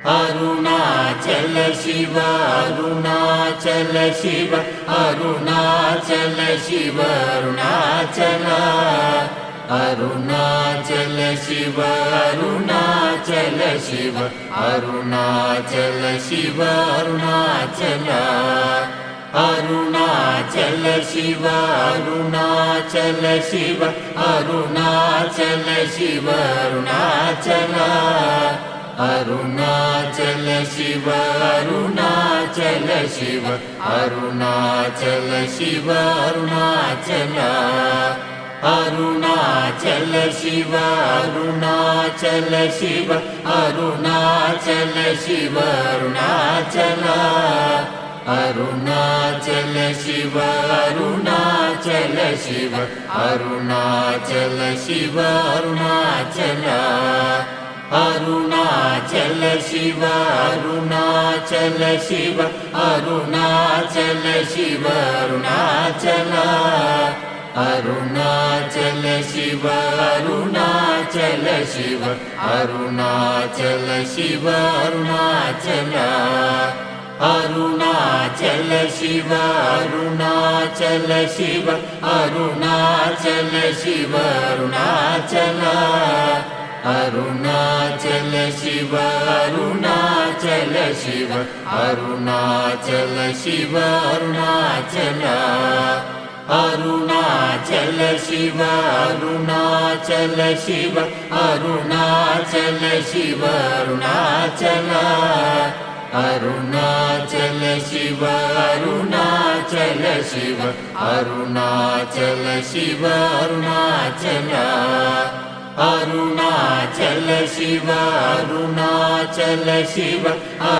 Arunachal Shiva Arunachal Shiva Arunachal Shiva Arunachal Arunachal Shiva Arunachal Shiva Arunachal Shiva Arunachal Arunachal Shiva Arunachal Shiva Arunachal Shiva Arunachal Arunachal Shiva Arunachal Shiva Arunachal Shiva Arunachal Arunachal Shiva Arunachal Shiva Arunachal Shiva Arunachal Arunachal Shiva Arunachal Shiva Arunachal Shiva Arunachal Arunachal Shiva Arunachal Shiva Arunachal Shiva Arunachal Arunachal Shiva Arunachal Shiva Arunachal Shiva Arunachal Arunachal Shiva Arunachal Shiva Arunachal Shiva Arunachal Arunachal Shiva Arunachal Shiva Arunachal Shiva Arunachal Arunachal Shiva Arunachal Shiva Arunachal Shiva Arunachal Arunachal Shiva Arunachal Shiva Arunachal Shiva Arunachal Arunachal Shiva Arunachal Shiva